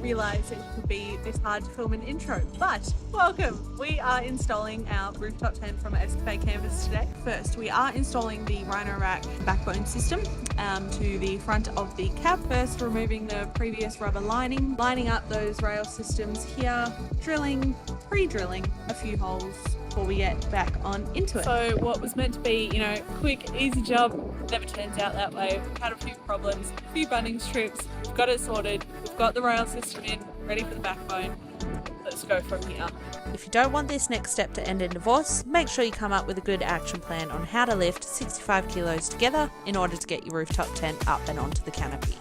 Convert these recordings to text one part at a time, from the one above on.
realise it could be this hard to film an intro, but welcome! We are installing our rooftop tent from Escapade campus today. First, we are installing the Rhino Rack backbone system to the front of the cab. First, removing the previous rubber lining, lining up those rail systems here, pre-drilling a few holes before we get back on into it. So what was meant to be, quick, easy job, never turns out that way. We've had a few problems, a few bunding strips, we've got it sorted, we've got the rail system in, ready for the backbone. Let's go from here. If you don't want this next step to end in divorce, make sure you come up with a good action plan on how to lift 65 kilos together in order to get your rooftop tent up and onto the canopy.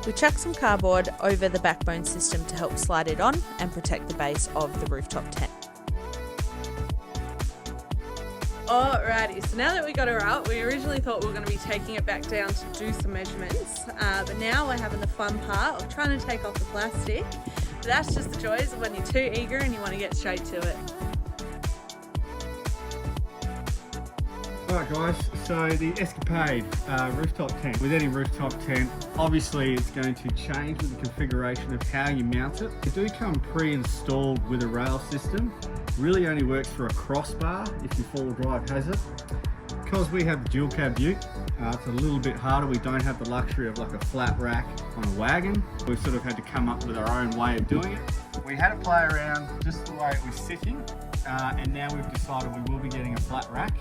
We chuck some cardboard over the backbone system to help slide it on and protect the base of the rooftop tent. Alrighty, so now that we got her out, we originally thought we were going to be taking it back down to do some measurements, but now we're having the fun part of trying to take off the plastic. But that's just the joys of when you're too eager and you want to get straight to it. Alright guys, so the Escapade rooftop tent. With any rooftop tent, obviously it's going to change with the configuration of how you mount it. They do come pre-installed with a rail system. Really only works for a crossbar if your four-wheel drive has it. Because we have the dual cab ute, it's a little bit harder. We don't have the luxury of like a flat rack on a wagon. We've sort of had to come up with our own way of doing it. We had to play around just the way it was sitting, and now we've decided we will be getting a flat rack.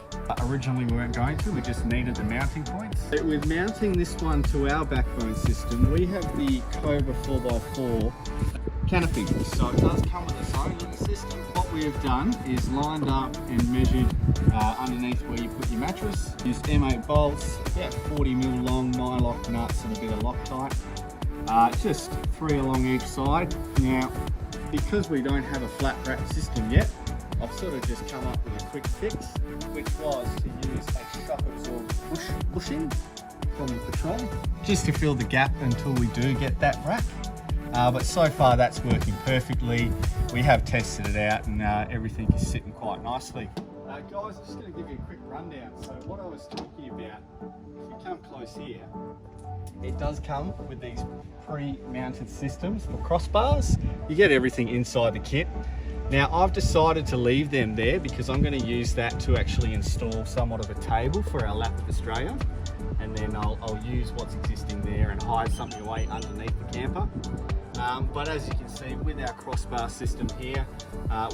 Originally we weren't going to, we just needed the mounting points. With mounting this one to our backbone system, we have the Cobra 4x4 canopy. So it does come with its own little system. What we have done is lined up and measured underneath where you put your mattress. Used M8 bolts, about 40mm long nylock nuts and a bit of Loctite. Just 3 along each side. Now, because we don't have a flat rack system yet, I've sort of just come up with a quick fix, which was to use a shock absorbed bushing from the Patrol, just to fill the gap until we do get that rack. But so far that's working perfectly. We have tested it out and everything is sitting quite nicely. Guys, I'm just going to give you a quick rundown. So what I was talking about, if you come close here, it does come with these pre-mounted systems for crossbars. You get everything inside the kit. Now I've decided to leave them there because I'm going to use that to actually install somewhat of a table for our lap of Australia, and then I'll use what's existing there and hide something away underneath the camper. But as you can see with our crossbar system here,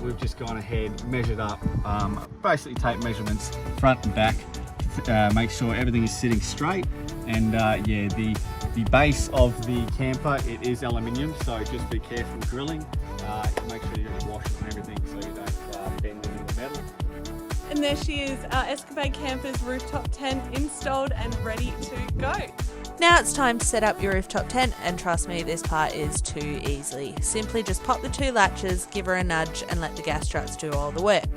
we've just gone ahead, measured up, basically take measurements front and back, make sure everything is sitting straight, and yeah, the base of the camper, it is aluminium, so just be careful drilling. Make sure you get your washers and everything so you don't bend into the metal. And there she is, our Escapade campus rooftop tent installed and ready to go. Now it's time to set up your rooftop tent, and trust me, this part is too easy. Simply just pop the 2 latches, give her a nudge and let the gas struts do all the work.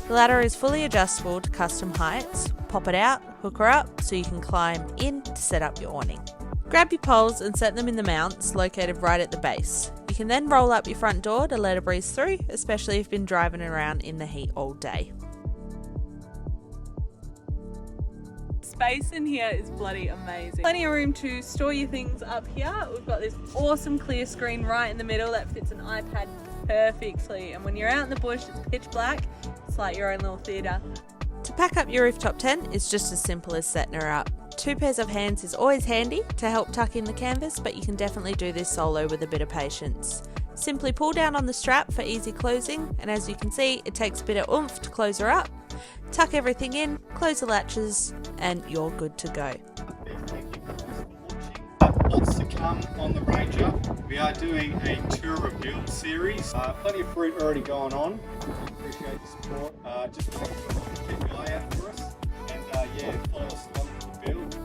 The ladder is fully adjustable to custom heights. Pop it out, hook her up so you can climb in to set up your awning. Grab your poles and set them in the mounts located right at the base. You can then roll up your front door to let a breeze through, especially if you've been driving around in the heat all day. Space in here is bloody amazing. Plenty of room to store your things up here. We've got this awesome clear screen right in the middle that fits an iPad perfectly. And when you're out in the bush, it's pitch black. It's like your own little theatre. To pack up your rooftop tent is just as simple as setting her up. 2 pairs of hands is always handy to help tuck in the canvas, but you can definitely do this solo with a bit of patience. Simply pull down on the strap for easy closing, and as you can see, it takes a bit of oomph to close her up. Tuck everything in, close the latches, and you're good to go. Lots to come on the Ranger. We are doing a tour of build series. Plenty of fruit already going on. Appreciate the support. Just keep your eye out for us, and yeah, follow us along with the build.